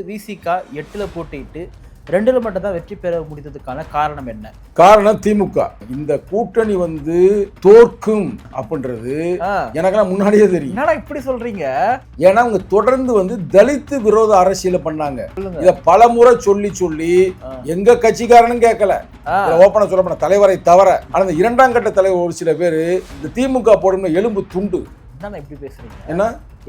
விசிக 8ல் போட்டிட்டு 2ல் மட்டும் தான் வெற்றி பெற முடிந்ததுக்கான காரணம் என்ன? காரணம் திமுக. இந்த கூட்டணி தோற்கும் அப்படின்றது எனக்கெல்லாம் முன்னாடியே தெரியும். என்னடா இப்படி சொல்றீங்க? ஏன்னா அவங்க தொடர்ந்து தலித்து விரோத அரசியல பண்ணாங்க. இத பல முறை சொல்லி எங்க கட்சிக்காரனும் கேட்கல. ஓப்பனா சொல்ல போன தலைவரை தவிர. ஆனா இந்த 2ஆம் கட்ட தலைவர் ஒரு சில பேரு இந்த திமுக போடும் எலும்பு துண்டு. இப்படி பேசுறீங்க? என்ன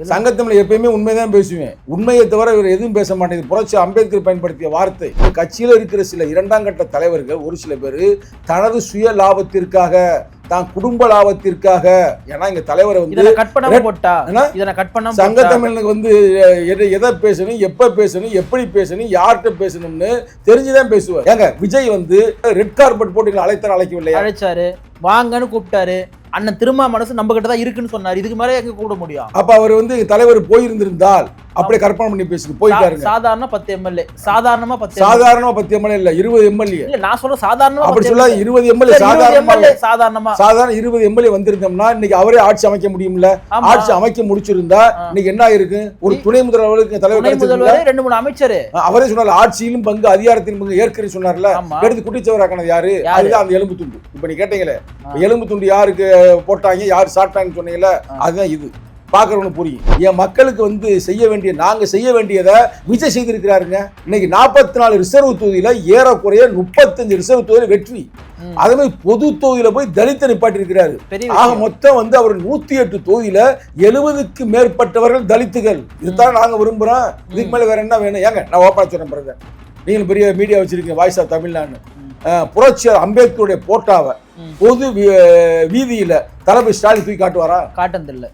சங்கத்தமிழ் எப்பயுமே உண்மைதான் பேசுவேன். உண்மையை தவிர இவர் எதுவும் பேச மாட்டேங்குது. புரட்சி அம்பேத்கர் பயன்படுத்திய வார்த்தை. கட்சியில் இருக்கிற சில 2ஆம் கட்ட தலைவர்கள் ஒரு சில பேர் தனது சுய லாபத்திற்காக தான் குடும்ப லாபத்திற்காக, ஏன்னா இங்க தலைவரை சங்கத்தமிழனுக்கு எதை பேசணும், எப்ப பேசணும், எப்படி பேசணும், யார்கிட்ட பேசணும்னு தெரிஞ்சுதான் பேசுவார். ஏங்க விஜய் ரெட் கார்பெட் போட்டு அழைக்கவில்லையா? அழைச்சாரு, வாங்கன்னு கூப்பிட்டாரு. அண்ணன் திருமா மனசு நம்ம கிட்ட தான் இருக்குன்னு சொன்னாரு. இதுக்கு மேல எங்க கூட முடியும்? அப்ப அவர் தலைவர் போயிருந்திருந்தால் அப்படியே கற்பனை பண்ணி பேசி போயிட்டாருங்க. சாதாரண 10 எம்எல்ஏ, சாதாரணமா 10 எம்எல்ஏ இல்ல, 20 எம்எல்ஏ. இல்ல நான் சொல்ற சாதாரணமா அப்படி சொல்ல 20 எம்எல்ஏ சாதாரண 20 எம்எல்ஏ வந்திருந்தோம்னா இன்னைக்கு அவரே ஆட்சி அமைக்க முடியும்ல. ஆட்சி அமைக்க முடிச்சிருந்தா இன்னைக்கு என்ன இருக்கு? ஒரு துணை முதல்வருக்கு தலைவர் கிடைச்சிருந்தா 2-3 அமைச்சர். அவரே சொன்னார் ஆட்சியிலும் பங்கு அதிகாரத்திலும் பங்கு ஏற்கனவே சொன்னார்ல. எடுத்து குட்டிச்சவராக்கினது யாரு? அதுதான் அந்த எலும்பு துண்டு. இப்ப நீ கேட்டீங்களே எலும்பு துண்டு யாருக்கு போட்டாங்க, யாரு சாப்பிட்டாங்கன்னு சொன்னீங்கல்ல, அதுதான் இது. பார்க்கறவனுக்கு புரியும். என் மக்களுக்கு நாங்க செய்ய வேண்டியதை விஜய் செய்திருக்கிறாருங்க. இன்னைக்கு 44 ரிசர்வ் தொகுதியில ஏறக்குறைய 35 ரிசர்வ் தொகுதியில வெற்றி. அதே மாதிரி பொது தொகுதியில போய் தலித்தை நிப்பாட்டி இருக்கிறாரு. ஆக மொத்தம் அவர் 108 தொகுதியில 70க்கு மேற்பட்டவர்கள் தலித்துகள். இதுதான் நாங்க விரும்புறோம். இதுக்கு மேல வேற என்ன வேணும்? ஏங்க நான் ஓப்பனா சொல்றேன் பிரதர், நீங்களும் பெரிய மீடியா வச்சிருக்கீங்க, வாய்ஸ் ஆஃப் தமிழ்நாடு. புரட்சி அம்பேத்கருடைய போட்டாவை பொது வீதியில தளபதி ஸ்டாலின் தூக்கி காட்டுவாரா? காட்டதில்லை.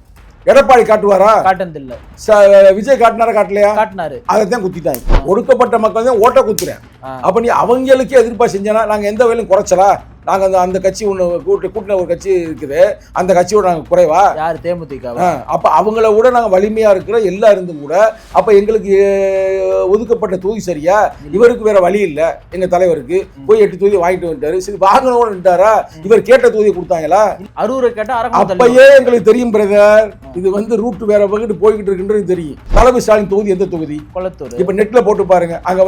எடப்பாடி காட்டுவாரா? காட்டதில்லை. விஜய் காட்டினாரா? காட்டலையா? காட்டினாரு. அதைத்தான் குத்திட்டாங்க. ஒடுக்கப்பட்ட மக்கள் தான் ஓட்ட குத்துறேன். அப்ப நீ அவங்களுக்கே எதிர்ப்பா செஞ்சனா நாங்க எந்த வகையிலும் குறைச்சலா? நாங்க அந்த கட்சி ஒண்ணு கூட்டின ஒரு கட்சி இருக்குது, அந்த கட்சியோட நாங்க குறைவா? யாரு? தேமுதிக. அப்ப அவங்கள விட நாங்க வலிமையா இருக்கிற எல்லா இருந்தும் கூட அப்ப எங்களுக்கு ஒதுக்கப்பட்ட தொகுதி சரியா? இவருக்கு வேற வழி இல்ல. எங்க தலைவருக்கு போய் 8 தொகுதி வாங்கிட்டு வந்துட்டாரு. சரி வாங்கணும்னு நின்றாரா? இவர் கேட்ட தொகுதியை கொடுத்தாங்களா? அரூரை கேட்டா அப்பயே எங்களுக்கு தெரியும் பிரதர், இது ரூட் வேற பகிட்டு போய்கிட்டு இருக்குன்றது தெரியும். தளபதி ஸ்டாலின் தொகுதி எந்த தொகுதி? கொளத்தூர். இப்ப நெட்ல போட்டு பாருங்க. அங்க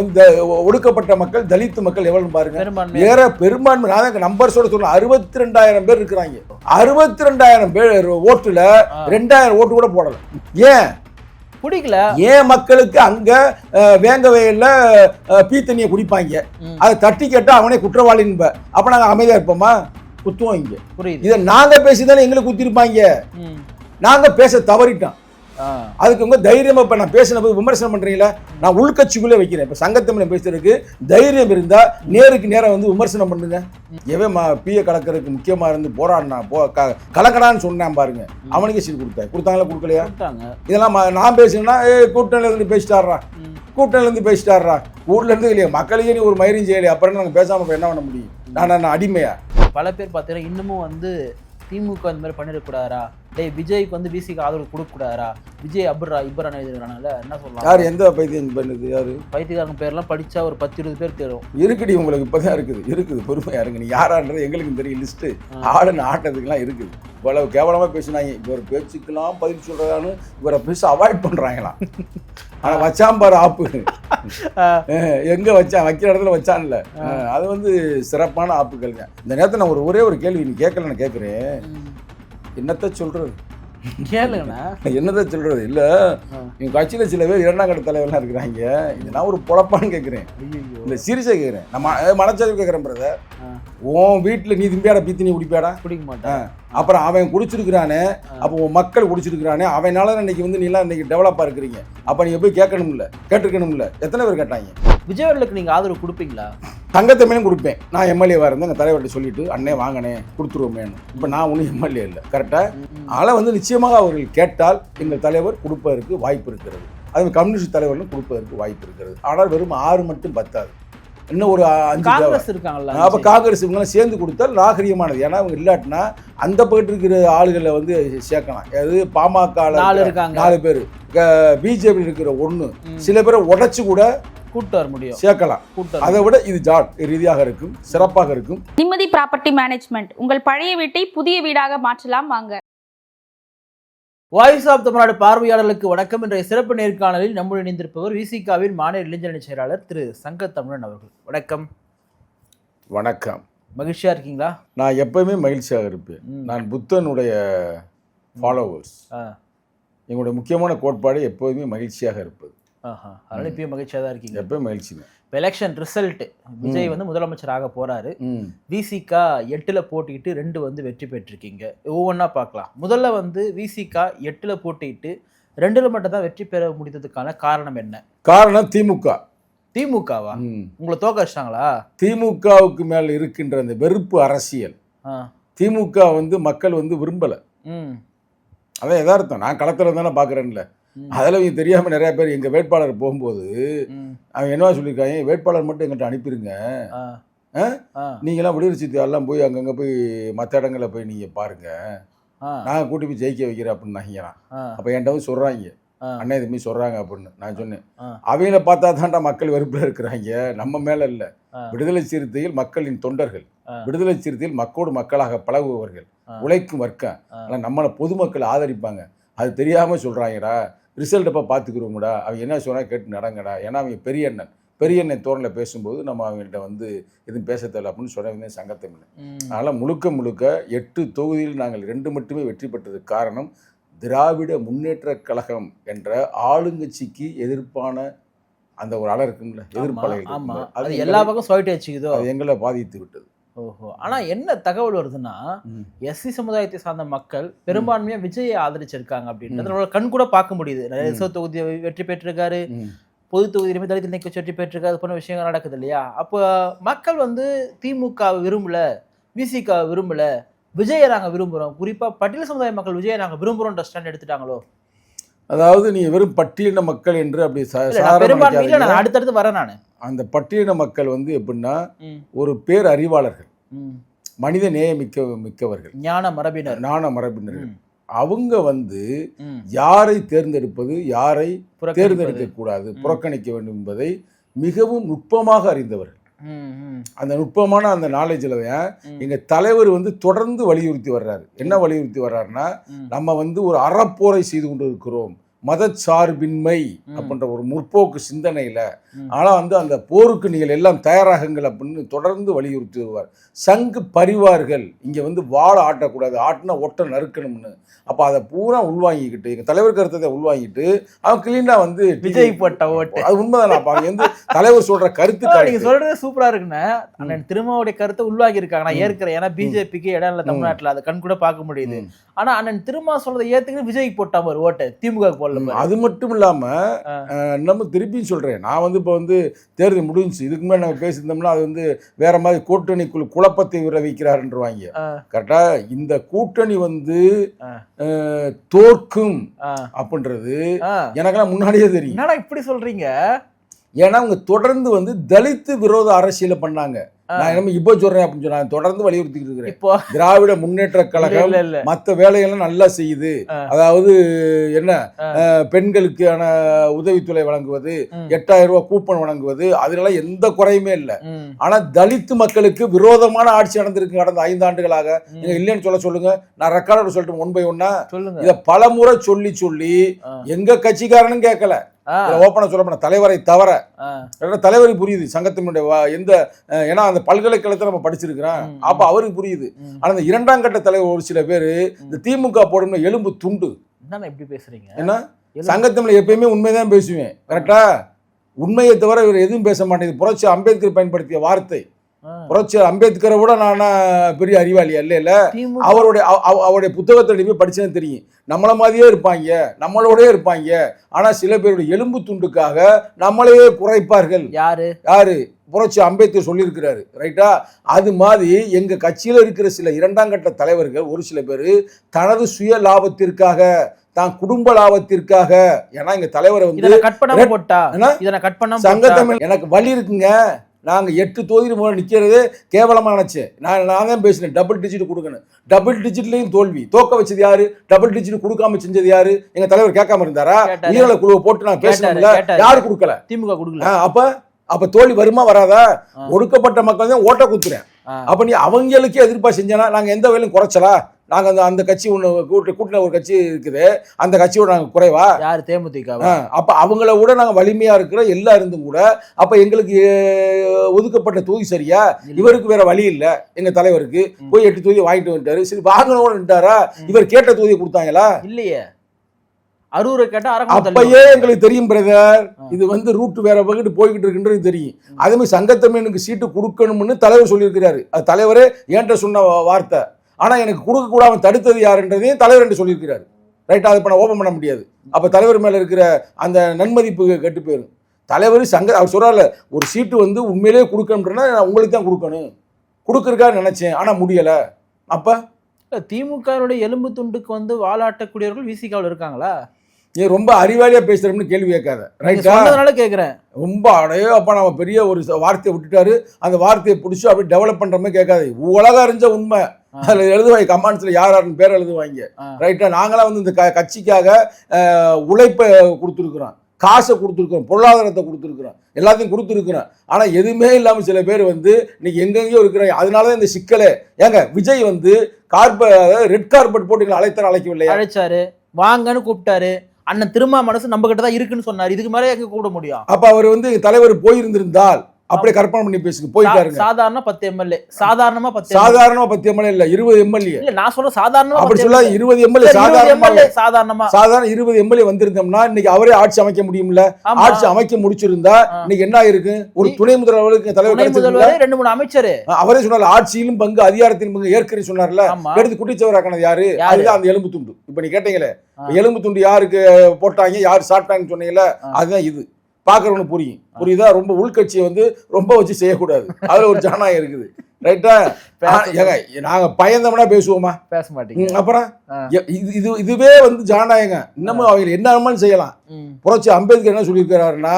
ஒடுக்கப்பட்ட மக்கள், தலித்து மக்கள் எவ்வளவு பாருங்க. வேற பெரும்பான்மை நம்பர்ஸோட சொல்ல 62,000 பேர் இருக்கிறாங்க. 62,000 பேர் ஓட்டுல 2,000 ஓட்டு கூட போடல. ஏன் குடிக்கல? ஏன் மக்களுக்கு அங்க வேங்க வயல்ல பீ தண்ணியை குடிப்பாங்க, அதை தட்டி கேட்டா அவனே குற்றவாளின்ப. அப்ப நாங்க அமைதியா இருப்போமா? குத்துவோம். இங்க புரியுது. இதை நாங்க பேசிதானே எங்களுக்கு குத்திருப்பாங்க. நாங்க பேச தவறிட்டோம். அதுக்கு உங்க தைரியமா இப்ப நான் பேசின போது விமர்சனம் பண்றீங்களா? நான் உள்கட்சிக்குள்ளே வைக்கிறேன். இப்ப சங்கத்தமிழ் பேசுறதுக்கு தைரியம் இருந்தா நேருக்கு நேரம் விமர்சனம் பண்ணுங்க. எவன் பிய கலக்கிறதுக்கு முக்கியமா இருந்து போராடினா கலக்கடான்னு சொன்னான் பாருங்க, அவனுக்கே சீட் கொடுத்தாங்களா? கொடுக்கலையா? இதெல்லாம் நான் பேசுனா கூட்டணியில இருந்து பேசிட்டாரா, கூட்டணியில இருந்து பேசிட்டாரா, ஊர்ல இருந்து இல்லையா? மக்களையே நீ ஒரு மயிரும் செய்யலையே, அப்புறம் நாங்க பேசாம என்ன பண்ண முடியும்? நான் அடிமையா? பல பேர் பார்த்தீங்கன்னா இன்னமும் திமுக இந்த மாதிரி பண்ணிடக்கூடாதா? விஜய்க்கு விசிக்கு ஆதரவு கொடுக்க கூடாதா? விஜய் அபுரா இபரான எழுதுறாங்கல்ல, என்ன சொல்லலாம்? யார் எந்த பைத்தியம் பண்ணுது? யாரு பைத்தியக்காரங்க பேர்லாம் படிச்சா ஒரு 10-20 பேர் தேரும். இருக்குடி, உங்களுக்கு இப்பதான் இருக்குது. பொறுமையா இருங்க. நீ யாரான்றது எங்களுக்கு தெரியும். லிஸ்ட் ஆடுன்னு ஆட்டத்துக்குலாம் இருக்குது. இவ்வளவு கேவலமா பேசினாங்க. இவர் பேச்சுக்கெல்லாம் பதில் சொல்றதான்னு இவரை பேச அவாய்ட் பண்றாங்களாம். ஆனா வச்சாம்பாரு ஆப்பு, எங்க வைக்கிற இடத்துல வச்சான்ல, அது சிறப்பான ஆப்புகள்ங்க. இந்த நேரத்தில் நான் ஒரே ஒரு கேள்வி நீ கேட்கல, நான் கேட்கிறேன். என்னத்த சொல்றது? கேளுங்கண்ணா. என்னத்த சொல்றது? இல்ல எங்க கட்சியில சில பேர் 2ஆம் கட்ட தலைவர்லாம் இருக்கிறாங்க. இதெல்லாம் ஒரு பொழப்பான்னு கேட்கிறேன். இல்ல சீரியஸா கேட்கிறேன். நான் மனச்சாரி கேட்கிறேன் பிரதர். உன் வீட்டுல நீ திம்பியாடா பீத்தி நீ குடிப்பாடா? குடிக்க மாட்டேன். அப்புறம் அவன் குடிச்சிருக்கிறானே, அப்போ உன் மக்கள் குடிச்சிருக்கிறானே, அவனால இன்னைக்கு நீலாம் இன்னைக்கு டெவலப்பா இருக்கிறீங்க. அப்ப நீங்க போய் கேட்டிருக்கணும்ல. எத்தனை பேர் கேட்டாங்க? விஜயவர்களுக்கு நீங்க ஆதரவு கொடுப்பீங்களா? தங்கத்தமிழும் கொடுப்பேன். நான் எம்எல்ஏவா இருந்தேன். எங்கள் தலைவர்கிட்ட சொல்லிட்டு அண்ணே வாங்கினே கொடுத்துருவோமேனு. இப்போ நான் ஒன்றும் எம்எல்ஏ இல்லை. கரெக்டாக அதனால் நிச்சயமாக அவர்கள் கேட்டால் எங்கள் தலைவர் கொடுப்பதற்கு வாய்ப்பு இருக்கிறது. அது கம்யூனிஸ்ட் தலைவர்களும் கொடுப்பதற்கு வாய்ப்பு இருக்கிறது. ஆனால் வெறும் 6 மட்டும் பத்தாது. இன்னும் ஒரு 5 இருக்காங்கல்ல. அப்போ காங்கிரஸ் இவங்கெல்லாம் சேர்ந்து கொடுத்தால் நாகரிகமானது. ஏன்னா அவங்க இல்லாட்டினா அந்த போயிட்டு இருக்கிற ஆளுகளை சேர்க்கலாம். அதாவது பாமக 4 பேர், பிஜேபி இருக்கிற 1, சில பேரை உடைச்சு கூட கூட்டு வர முடியும், சேர்க்கலாம். அதை விட இது ஜாட் ரீதியாக இருக்கும், சிறப்பாக இருக்கும். நிம்மதி ப்ராப்பர்ட்டி மேனேஜ்மெண்ட் உங்கள் பழைய வீட்டை புதிய வீடாக மாற்றலாம் வாங்க. வாய்ஸ் ஆஃப் தமிழ்நாடு பார்வையாளர்களுக்கு வணக்கம். இன்றைய சிறப்பு நேர்காணலில் நம்முடன் இணைந்திருப்பவர் விசிகாவின் மாநில இளைஞரணி செயலாளர் திரு சங்க தமிழன் அவர்கள். வணக்கம். வணக்கம். மகிழ்ச்சியா இருக்கீங்களா? நான் எப்பவுமே மகிழ்ச்சியாக இருப்பேன். நான் புத்தனுடைய ஃபாலோவர்ஸ். எங்களுடைய முக்கியமான கோட்பாடு எப்போதுமே மகிழ்ச்சியாக இருப்பது. அதனால இப்பயும் மகிழ்ச்சியாக தான் இருக்கீங்க? எப்பயும் மகிழ்ச்சி. இப்போ எலெக்ஷன் ரிசல்ட், விஜய் வந்து முதலமைச்சராக போறாரு. விசிகா 8ல் போட்டிட்டு 2 வந்து வெற்றி பெற்றிருக்கீங்க. ஒவ்வொன்றா பார்க்கலாம். முதல்ல வந்து விசிகா 8ல் போட்டிட்டு 2ல் மட்டும் தான் வெற்றி பெற முடிந்ததுக்கான காரணம் என்ன? காரணம் திமுக. திமுகவா? உங்களை தோக்க வச்சிட்டாங்களா? திமுகவுக்கு மேல் இருக்கின்ற அந்த வெறுப்பு அரசியல் திமுக வந்து மக்கள் வந்து விரும்பலை. அதான் எதார்த்தம். நான் களத்தில் தானே பார்க்குறேன்ல. அதில் இவங்க தெரியாமல் நிறைய பேர் எங்கள் வேட்பாளர் போகும்போது அவங்க என்னவா சொல்லியிருக்காங்க, வேட்பாளர் மட்டும் எங்கிட்ட அனுப்பிடுங்க, நீங்களாம் விடுதலை சிறுத்தைகள்லாம் போய் அங்கங்கே போய் மற்ற இடங்களில் போய் நீங்கள் பாருங்கள், நாங்கள் கூட்டி போய் ஜெயிக்க வைக்கிறேன் அப்படின்னு நினைக்கிறான். அப்போ என்கிட்ட வந்து சொல்கிறாங்க, அண்ணன் இதுமாரி சொல்கிறாங்க அப்படின்னு. நான் சொன்னேன், அவங்கள பார்த்தா தான்டா மக்கள் வெறுப்பில் இருக்கிறாங்க, நம்ம மேலே இல்லை. விடுதலை சிறுத்தைகள் மக்களின் தொண்டர்கள், விடுதலை சிறுத்தைகள் மக்களோடு மக்களாக பழகுபவர்கள், உழைக்கும் வர்க்கம். ஆனால் நம்மளை பொதுமக்கள் ஆதரிப்பாங்க. அது தெரியாமல் சொல்கிறாங்கடா, ரிசல்ட் அப்போ பார்த்துக்குறோங்கடா, அவங்க என்ன சொன்னால் கேட்டு நடங்கடா. ஏன்னா அவங்க பெரியண்ணன் தோரணில் பேசும்போது நம்ம அவங்கள்ட்ட வந்து எதுவும் பேச தேவை அப்படின்னு சொன்னவங்க சங்கத்தமிழ். அதனால் முழுக்க 8 தொகுதியில் நாங்கள் 2 மட்டுமே வெற்றி பெற்றதுக்கு காரணம் திராவிட முன்னேற்ற கழகம் என்ற ஆளுங்கட்சிக்கு எதிர்ப்பான அந்த ஒரு அலை இருக்குங்களா, எதிர்ப்பாளர்கள். அது எல்லா பக்கம் சொல்லிட்டு வச்சுக்குதோ, அது எங்களை பாதித்து விட்டது. ஓஹோ. ஆனா என்ன தகவல் வருதுன்னா, எஸ்சி சமுதாயத்தை சார்ந்த மக்கள் பெரும்பான்மையா விஜயை ஆதரிச்சிருக்காங்க அப்படின்றது கண் கூட பார்க்க முடியுது. ரிசர்வ் தொகுதி வெற்றி பெற்றிருக்காரு, பொது தொகுதியிலுமே தலித் நீக்க வெற்றி பெற்றிருக்காரு, போன விஷயங்கள் நடக்குது இல்லையா? அப்போ மக்கள் வந்து திமுக விரும்பல, விசிக விரும்பல, விஜயை நாங்க விரும்புறோம், குறிப்பா பட்டியல் சமுதாய மக்கள் விஜயை நாங்க விரும்புறோம்ன்ற ஸ்டாண்ட் எடுத்துட்டாங்களோ? அதாவது நீங்க வெறும் பட்டியலின மக்கள் என்று அப்படி அடுத்தடுத்து வரேன் நான். அந்த பட்டியலின மக்கள் வந்து எப்படின்னா ஒரு பேர் அறிவாளர்கள், மனித நேய மிக்கவர்கள், ஞான மரபினர்கள். அவங்க வந்து யாரை தேர்ந்தெடுப்பது, யாரை தேர்ந்தெடுக்க கூடாது, புறக்கணிக்க வேண்டும் என்பதை மிகவும் நுட்பமாக அறிந்தவர்கள். அந்த நுட்பமான அந்த நாலேஜில் தான் எங்க தலைவர் வந்து தொடர்ந்து வலியுறுத்தி வர்றாரு. என்ன வலியுறுத்தி வர்றாருன்னா, நம்ம வந்து ஒரு அறப்போரை செய்து கொண்டு இருக்கிறோம், மதச்சார்பின்மை அப்படின்ற ஒரு முற்போக்கு சிந்தனையில. ஆனா வந்து அந்த போருக்கு நீங்கள் எல்லாம் தயாராகுங்கள் அப்படின்னு தொடர்ந்து வலியுறுத்தி வருவார். சங்கு பரிவார்கள் இங்க வந்து வாழ ஆட்டக்கூடாது, ஆட்டினா ஒட்ட நறுக்கணும்னு. அப்ப அதை பூரா உள்வாங்கிக்கிட்டு, எங்க தலைவர் கருத்தை உள்வாங்கிட்டு அவன் கிளீனா வந்து விஜய் போட்ட ஓட்டு. அது உண்மைதான். அப்ப வந்து தலைவர் சொல்ற கருத்து நீங்க சொல்றது சூப்பரா இருக்குன்னு அண்ணன் திருமாவுடைய கருத்தை உள்வாங்கி இருக்காங்க. நான் ஏற்கிறேன். ஏன்னா பிஜேபிக்கு இடம் இல்லை தமிழ்நாட்டுல, அதை கண் கூட பார்க்க முடியுது. ஆனா அண்ணன் திருமா சொல்றதை ஏத்துக்கிட்டு விஜய்க்கு போட்டாம ஒரு ஓட்டு, திமுக போடல. அது மட்டும் இல்லாம நம்ம திருப்பியும் சொல்றேன், நான் வந்து இப்போ வந்து தேர்தல் முடிஞ்சு இதுக்கு மேலே நம்ம பேசியிருந்தோம்னா அது வந்து வேற மாதிரி கூட்டணிக்குள் குழப்பத்தை விளைவிக்கிறாருன்றவாங்க. கரெக்டா? இந்த கூட்டணி வந்து தோற்கும் அப்படின்றது எனக்கெல்லாம் முன்னாடியே தெரியும். என்னடா இப்படி சொல்றீங்க? ஏன்னா அவங்க தொடர்ந்து வந்து தலித்து விரோத அரசியலை பண்ணாங்க. நான் என்ன இப்போ சொல்றேன் அப்படின்னு சொன்னா தொடர்ந்து வலியுறுத்திட்டு இருக்கிறேன். இப்போ திராவிட முன்னேற்ற கழகம் மற்ற வேலைகள்லாம் நல்லா செய்யுது. அதாவது என்ன, பெண்களுக்கான உதவித்தொகை வழங்குவது, 8000 ரூபாய் கூப்பன் வழங்குவது, அதனால எந்த குறையுமே இல்லை. ஆனா தலித்து மக்களுக்கு விரோதமான ஆட்சி நடந்திருக்கு கடந்த 5 ஆண்டுகளாக. நீங்க இல்லைன்னு சொல்லுங்க, நான் ரெக்கார்டு சொல்லிட்டு 1 by 1 சொல்லுங்க. இதை பல முறை சொல்லி எங்க கட்சிக்காரனும் கேட்கல. ஓப்பனா சொல்ல போனா தலைவரை தவிர, தலைவரை புரியுது சங்கத்தினுடைய எந்த, ஏன்னா அந்த பல்கலைக்கழகத்தை நம்ம படிச்சிருக்கிறோம், அப்ப அவருக்கு புரியுது. ஆனா இந்த 2ஆம் கட்ட தலைவர் ஒரு சில பேரு இந்த திமுக போடும் எலும்பு துண்டு. எப்படி பேசுறீங்க? ஏன்னா சங்கத்தில எப்பயுமே உண்மைதான் பேசுவேன். கரெக்டா? உண்மையை தவிர இவர் எதுவும் பேச மாட்டேங்குது. புரட்சி அம்பேத்கர் பயன்படுத்திய வார்த்தை, புரட்சி அம்பேத்கரை விட நானா பெரிய அறிவாளியா இல்ல, அவருடைய புத்தகத்தை போய் படிச்சேன்னு தெரியும். நம்மள மாதிரியே இருப்பாங்க, நம்மளோடய இருப்பாங்க. ஆனா சில பேருடைய எலும்பு துண்டுக்காக நம்மளையே குறைப்பார்கள். யாரு? புரட்சி அம்பேத்கர் சொல்லியிருக்கிறாரு. ரைட்டா? அது மாதிரி எங்க கட்சியில இருக்கிற சில 2ஆம் கட்ட தலைவர்கள் ஒரு சில பேர் தனது சுய லாபத்திற்காக, தான் குடும்ப லாபத்திற்காக, ஏன்னா எங்க தலைவரை வந்து சங்கத்தமிழ் எனக்கு வழி இருக்குங்க. நாங்கள் 8 தொகுதி மூலம் நிற்கிறது கேவலமாக நினச்சேன். நான் தான் பேசினேன், டபுள் டிஜிட் கொடுக்கணும். டபுள் டிஜிட்லையும் தோல்வி. தோக்க வச்சது யாரு? டபுள் டிஜிட் கொடுக்காம செஞ்சது யாரு? எங்க தலைவர் கேட்காம இருந்தாரா? ஈரல குழுவை போட்டு நான் பேசணும்ல, யாரு கொடுக்கல? திமுக கொடுக்கல. அப்ப தோல்வி வருமா வராதா? ஒடுக்கப்பட்ட மக்கள் தான் ஓட்ட குத்துறேன். அப்ப நீ அவங்களுக்கே எதிர்ப்பா செஞ்சனா நாங்க எந்த வேலையும் குறைச்சலா? நாங்க அந்த கட்சி ஒன்று கூட்டின ஒரு கட்சி இருக்குது, அந்த கட்சியோட நாங்க குறைவா? யார்? தேமுதிக. அப்ப அவங்கள விட நாங்க வலிமையா இருக்கிற எல்லா இருந்தும் கூட அப்ப எங்களுக்கு ஒதுக்கப்பட்ட தொகுதி சரியா? இவருக்கு வேற வழி இல்ல, எங்க தலைவருக்கு போய் 8 தொகுதி வாங்கிட்டு வந்துட்டாரு. சரி வாங்கினோன்னுட்டாரா? இவர் கேட்ட தொகுதியை கொடுத்தாங்களா? இல்லையே. அரூரை கேட்டா அப்பயே எங்களுக்கு தெரியும் பிரதர், இது ரூட் வேற பகிட்டு போய்கிட்டு இருக்குன்றது தெரியும். அதே மாதிரி சங்கத்தமிழனுக்கு சீட்டு கொடுக்கணும்னு தலைவர் சொல்லியிருக்கிறாரு. அது தலைவரே என்கிட்ட சொன்ன வார்த்தை. ஆனா எனக்கு கொடுக்க கூடாம தடுத்தது யாருன்றதையும் தலைவர் என்று சொல்லியிருக்கிறாரு. ரைட்டா? அதை பண்ண ஓபன் பண்ண முடியாது. அப்ப தலைவர் மேல இருக்கிற அந்த நன்மதிப்பு கெட்டு போயிடும். தலைவர் அவர் சொல்றாரு, ஒரு சீட்டு உண்மையிலேயே கொடுக்கணும்னா உங்களுக்கு தான் கொடுக்கணும், கொடுக்கறதுக்காக நினைச்சேன், ஆனா முடியல. அப்ப திமுகவுடைய எலும்பு துண்டுக்கு வாலாட்டக்கூடியவர்கள் விசிகாவில் இருக்காங்களா? நீ ரொம்ப அறிவாளியா பேசுறோம்னு கேள்வி கேட்காத. ரைட்டா? கேட்கிறேன். ரொம்ப அடையோ அப்ப நம்ம பெரிய ஒரு வார்த்தையை விட்டுட்டாரு, அந்த வார்த்தையை பிடிச்சி அப்படி டெவலப் பண்ற மாதிரி கேட்காது. உலகம் அறிஞ்ச உண்மை. அதுல எழுதுவாங்க, கமெண்ட்ஸ்ல யாருன்னு பேர் எழுதுவாங்க. ரைட்டா? நாங்களாம் இந்த கட்சிக்காக உழைப்பை கொடுத்துருக்குறோம், காசை கொடுத்துருக்குறோம், பொருளாதாரத்தை கொடுத்துருக்குறோம், எல்லாத்தையும் கொடுத்துருக்குறோம். ஆனா எதுவுமே இல்லாம சில பேர் இன்னைக்கு எங்கெங்கயோ இருக்கிறாங்க. அதனாலதான் இந்த சிக்கலே. ஏங்க விஜய் ரெட் கார்பெட் போட்டு அழைக்கவில்லை? அழைச்சாரு, வாங்கன்னு கூப்பிட்டாரு. அண்ணன் திருமா மனசு நம்ம கிட்ட தான் இருக்குன்னு சொன்னாரு. இதுக்கு மேலே எங்க கூப்பிட முடியும்? அப்ப அவர் தலைவர் போயிருந்திருந்தால் அப்படியே கற்பனை பண்ணி பேசுங்க. போயிட்டாருங்க. சாதாரண 10 எம்எல்ஏ, சாதாரணமா 10 எம்எல்ஏ இல்ல, 20 எம்எல்ஏ. இல்ல நான் சொல்ற சாதாரணமா அப்படி சொல்ல 20 எம்எல்ஏ சாதாரண 20 எம்எல்ஏ வந்திருந்தோம்னா இன்னைக்கு அவரே ஆட்சி அமைக்க முடியும்ல. ஆட்சி அமைக்க முடிச்சிருந்தா இன்னைக்கு என்ன இருக்கு? ஒரு துணை முதல்வருக்கு தலைவர், 2-3 அமைச்சர். அவரே சொன்னார் ஆட்சியிலும் பங்கு அதிகாரத்தின் பங்கு ஏற்கனவே சொன்னார்ல. எடுத்து குட்டிச்சவராக்கினது யாரு? அதுதான் அந்த எலும்பு துண்டு. இப்ப நீ கேட்டீங்களே, எலும்பு துண்டு யாருக்கு போட்டாங்க, யாரு சாப்பிட்டாங்கன்னு சொன்னீங்கல்ல, அதுதான் இது. பாக்குறவனுக்கு புரியும். புரியுதா? ரொம்ப உள்கட்சியை ரொம்ப வச்சு செய்யக்கூடாது. அதுல ஒரு ஜனநாயகம் இருக்குது. ரைட்டா? நாங்க பயந்தோம்னா பேசுவோமா? பேச மாட்டீங்க. அப்புறம் இதுவே ஜனநாயகம். இன்னமும் அவங்க என்ன செய்யலாம். புரட்சி அம்பேத்கர் என்ன சொல்லியிருக்கிறாருன்னா,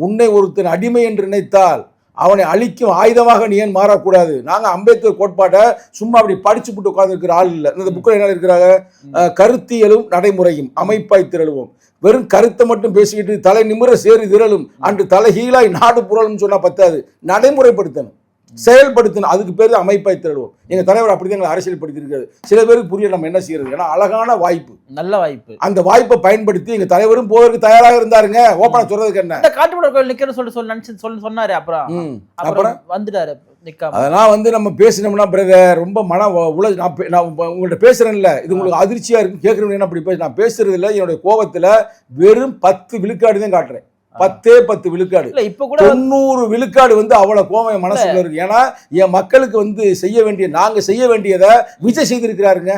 உன்னை ஒருத்தன் அடிமை என்று நினைத்தால் அவனை அழிக்கும் ஆயுதமாக நீ ஏன் மாறக்கூடாது. நாங்க அம்பேத்கர் கோட்பாட்டை சும்மா அப்படி படிச்சு போட்டு உட்கார்ந்து இருக்கிற ஆள் இல்லை. இந்த புக்கில் என்ன இருக்கிறாங்க? கருத்தியலும் நடைமுறையும் அமைப்பாய் திரளுவோம். வெறும் கருத்தை மட்டும் பேசிக்கிட்டு தலை நிமிர சேரி திரளும் அன்று தலைகீழாய் நாடு புரளும் சொன்னா பத்தாது. நடைமுறைப்படுத்தணும், செயல்படுத்தணும். அதுக்கு பேர் அமைப்பாய் திரளுவோம். எங்க தலைவர் அப்படிதான் எங்களை அரசியல் படுத்திருக்காரு. சில பேருக்கு புரிய நம்ம என்ன செய்யறது? ஏன்னா அழகான வாய்ப்பு, நல்ல வாய்ப்பு. அந்த வாய்ப்பை பயன்படுத்தி எங்க தலைவரும் போவதற்கு தயாராக இருந்தாருங்க. ஓப்பனா சொல்றதுக்கு என்ன, காட்டுமலர் கோயில் நிக்கிறேன்னு சொன்னாரு. அப்புறம் வந்துட்டாரு. அதெல்லாம் நம்ம பேசினோம்னா பிரதர் ரொம்ப நான் உங்கள்கிட்ட பேசுறேன்ல, இது உங்களுக்கு அதிர்ச்சியா இருக்கு கேட்கறேன். அப்படி நான் பேசுறது இல்லை. என்னுடைய கோபத்துல வெறும் 10 விழுக்காடு தான் காட்டுறேன். 10 விழுக்காடு. 90 விழுக்காடு அவ்வளவு கோவம் என் மனசுல இருக்கு. ஏன்னா என் மக்களுக்கு நாங்க செய்ய வேண்டியதை விஜய் செய்திருக்கிறாருங்க.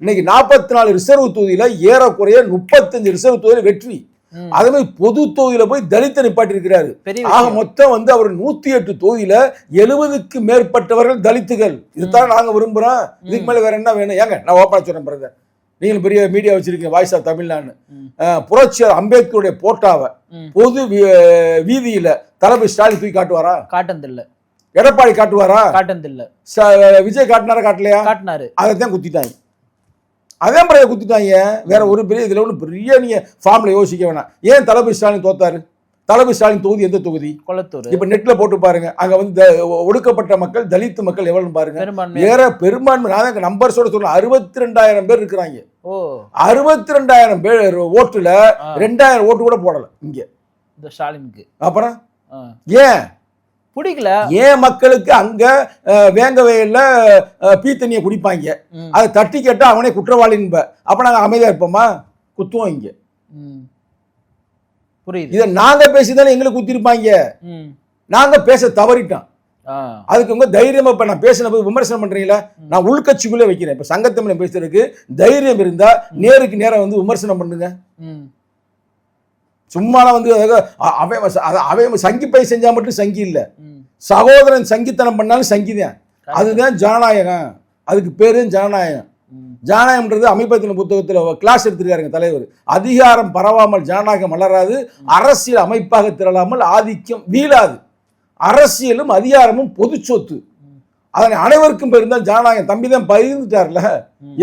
இன்னைக்கு 44 ரிசர்வ் தொகுதியில ஏறக்குறைய 35 ரிசர்வ் தொகுதியில வெற்றி. அதே மாதிரி பொது தொகுதியில போய் தலித்தை நிப்பாட்டி இருக்கிறாரு. ஆக மொத்தம் அவர் 108 தொகுதியில 70க்கு மேற்பட்டவர்கள் தலித்துகள். இதுதான் நாங்க விரும்புறோம். இதுக்கு மேல வேற என்ன வேணும்? ஏங்க நான் ஓப்பனா சொல்றேன் பிரதர், நீங்களும் பெரிய மீடியா வச்சிருக்கீங்க, வாய்ஸ் ஆஃப் தமிழ்நாடு. புரட்சியாளர் அம்பேத்கருடைய போட்டாவை பொது வீதியில தளபதி ஸ்டாலின் தூக்கி காட்டுவாரா? காட்டுனதில்ல. எடப்பாடி காட்டுவாரா? காட்டுனதில்ல. விஜய் காட்டினாரா? காட்டலையா? காட்டினாரு. அதைத்தான் குத்திட்டாங்க. அதான் பிறகு குத்திட்டாங்க. வேற ஒரு பெரிய இதுல ஒண்ணு பெரிய நீங்க ஃபார்ம்ல யோசிக்க வேணாம். ஏன் தளபதி ஸ்டாலின் தோத்தாரு? தளபதி ஸ்டாலின் தொகுதி எந்த தொகுதி? கொளத்தூர். இப்ப நெட்ல போட்டு பாருங்க. அங்க ஒடுக்கப்பட்ட மக்கள், தலித்து மக்கள் எவ்வளவு பாருங்க. வேற பெரும்பான்மை. நான் நம்பர்ஸோட சொல்றேன், 62,000 பேர் இருக்கிறாங்க. 62,000 பேர் ஓட்டுல 2,000 ஓட்டு கூட போடல இங்க இந்த ஸ்டாலினுக்கு. அப்புறம் ஏன் பிடிக்கல? ஏன் மக்களுக்கு அங்க வேங்க வயல்ல பீத்தண்ணியை குடிப்பாங்க, அதை தட்டி கேட்டா அவனே குற்றவாளின்ப. அப்ப நாங்க அமைதியா இருப்போமா? குத்துவோம் இங்க. புரியுது? இதை நாங்க பேசிதானே எங்களுக்கு குத்திருப்பாங்க. நாங்க பேச தவறிட்டோம். அதுக்கு உங்க தைரியம். இப்ப நான் பேசின போது விமர்சனம் பண்றீங்களா? நான் உள்கட்சிக்குள்ளே வைக்கிறேன். இப்ப சங்கத்தமிழ் பேசுறதுக்கு தைரியம் இருந்தா நேருக்கு நேரம் விமர்சனம் பண்ணுங்க. சும்மாலாம் அவன் சங்கி பை செஞ்சா மட்டும் சங்கி இல்ல, சகோதரன் சங்கித்தனம் பண்ணாலும் சங்கிதான். அதுதான் ஜனநாயகம். அதுக்கு பேரு ஜனநாயகம். ஜனநாயகம்ன்றது அமைப்பத்தின் புத்தகத்தில் கிளாஸ் எடுத்திருக்காருங்க தலைவர். அதிகாரம் பரவாமல் ஜனநாயகம் வளராது, அரசியல் அமைப்பாக திரளாமல் ஆதிக்கம் வீழாது. அரசியலும் அதிகாரமும் பொது சொத்து, அதனை அனைவருக்கும் இருந்தால் ஜனநாயகம். தம்பி தான் பகிர்ந்துட்டார்ல,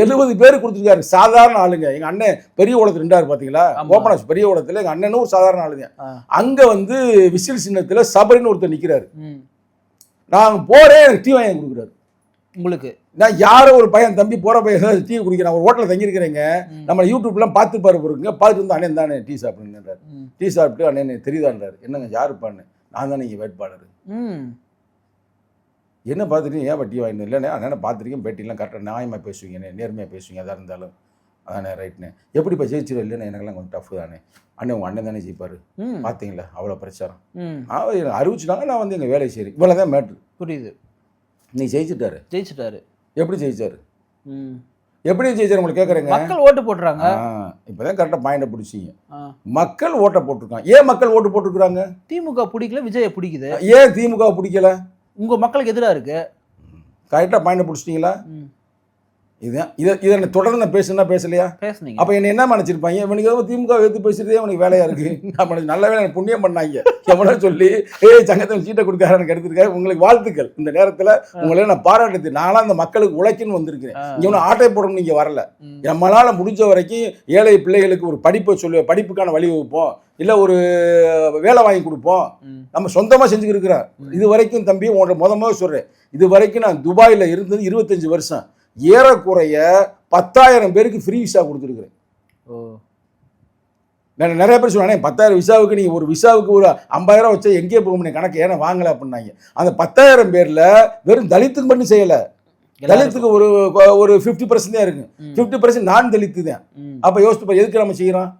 70 பேர் கொடுத்துருக்காரு. சாதாரண ஆளுங்க. எங்க அண்ணன் பெரிய ஊடகத்தில் இருந்தாரு பாத்தீங்களா, ஓபனாஸ் பெரிய ஊடகத்தில். எங்க அண்ணனும் ஒரு சாதாரண ஆளுங்க. அங்க விசில் சின்னத்துல சபரின்னு ஒருத்தர் நிக்கிறாரு. நான் போறேன், டீ வாங்கி கொடுக்குறாரு. உங்களுக்கு நான் யாரோ ஒரு பையன் தம்பி போற பையன் டீ குடிக்கிறேன், ஒரு ஹோட்டலில் தங்கியிருக்கிறேங்க, நம்ம யூடியூப்லாம் பார்த்து பாரு பொருங்க, பார்த்துட்டு வந்து அண்ணன் தானே டீ சாப்பிடுங்கன்றார். டீ சாப்பிட்டு அண்ணன் தெரியுதான்றாரு. என்னங்க யாருப்பான்னு, நான் தானே இங்கே வேட்பாளர். என்ன பார்த்துட்டு ஏன் டீ வாங்கிட்டு இல்லைண்ணே, அண்ணன் பார்த்துருக்கேன், பேட்டிலாம் கரெக்டாக நியாயமாக பேசுவீங்கண்ணே, நேர்மையாக பேசுவீங்க, எதாக இருந்தாலும் அதானே ரைட்ண்ணே. எப்படிப்பா ஜெயிச்சிடும் இல்லைண்ணே, எனக்கெல்லாம் கொஞ்சம் டஃப் தானே. அண்ணன் உங்கள் அண்ணன் தானே ஜெயிப்பார், பார்த்தீங்களா அவ்வளோ பிரச்சாரம் எனக்கு அறிவிச்சுட்டாங்க, நான் வந்து எங்கள் வேலை செய்கிறேன், இவ்வளோ தான் மேட்ரு. புரியுது. நீ ஜெயிச்சிட்டாரு. எப்படி ஜெயிச்சாரு? எப்படி ஜெயிச்சாரு உங்களுக்கு கேட்குறேங்க. மக்கள் ஓட்டு போட்டுறாங்க. இப்போதான் கரெக்டாக பாயிண்டை பிடிச்சிங்க. மக்கள் ஓட்டை போட்டிருக்காங்க. ஏன் மக்கள் ஓட்டு போட்டிருக்காங்க? திமுக பிடிக்கல, விஜயை பிடிக்குது. ஏன் திமுக பிடிக்கல? உங்க மக்களுக்கு எதிராக இருக்கு. கரெக்டாக பாயிண்டை பிடிச்சிட்டீங்களா? இதுதான் இதை தொடர்ந்து நான் பேசுனா பேசலையா? பேசுனீங்க. அப்போ என்ன நினச்சிருப்பாங்க, இவனுக்கு ஏதோ திமுக எடுத்து பேசுறதே அவனுக்கு வேலையா இருக்கு, நம்ம நல்ல வேலை புண்ணியம் பண்ணாங்க எவ்வளோ சொல்லி சங்கத்தில் சீட்டை கொடுக்காரன்னு எடுத்துருக்காரு. உங்களுக்கு வாழ்த்துக்கள். இந்த நேரத்தில் உங்களை நான் பாராட்டு. நானும் அந்த மக்களுக்கு உழைக்குன்னு வந்திருக்கிறேன். இங்கே ஒன்றும் ஆட்டை போடணும் நீங்கள் வரல. நம்மளால் முடிஞ்ச வரைக்கும் ஏழை பிள்ளைகளுக்கு ஒரு படிப்பை சொல்லி படிப்புக்கான வழி வகுப்போம், இல்லை ஒரு வேலை வாங்கி கொடுப்போம், நம்ம சொந்தமாக செஞ்சுக்கிட்டு இருக்கிறோம். இது வரைக்கும் தம்பி உங்களோட முதல் சொல்கிறேன், இது வரைக்கும் நான் துபாயில் இருந்தது 25 வருஷம். ஏறக்குறைய 10,000 பேருக்கு ஃப்ரீ விசா கொடுத்துருக்குறேன். நான் நிறைய பேர் சொன்னானே 10,000 விசாவுக்கு நீங்கள் ஒரு விசாவுக்கு ஒரு 50,000 வச்சா எங்கேயே போக முடியும், கணக்கு ஏன்னா வாங்கலை அப்படின்னாங்க. அந்த 10,000 பேரில் வெறும் தலித்துக்கு மட்டும் செய்யலை, தலித்துக்கு ஒரு 50% தான் இருக்கு, 50% நான் தலித்து தான். அப்போ யோசித்து எதுக்கு நம்ம செய்கிறோம்?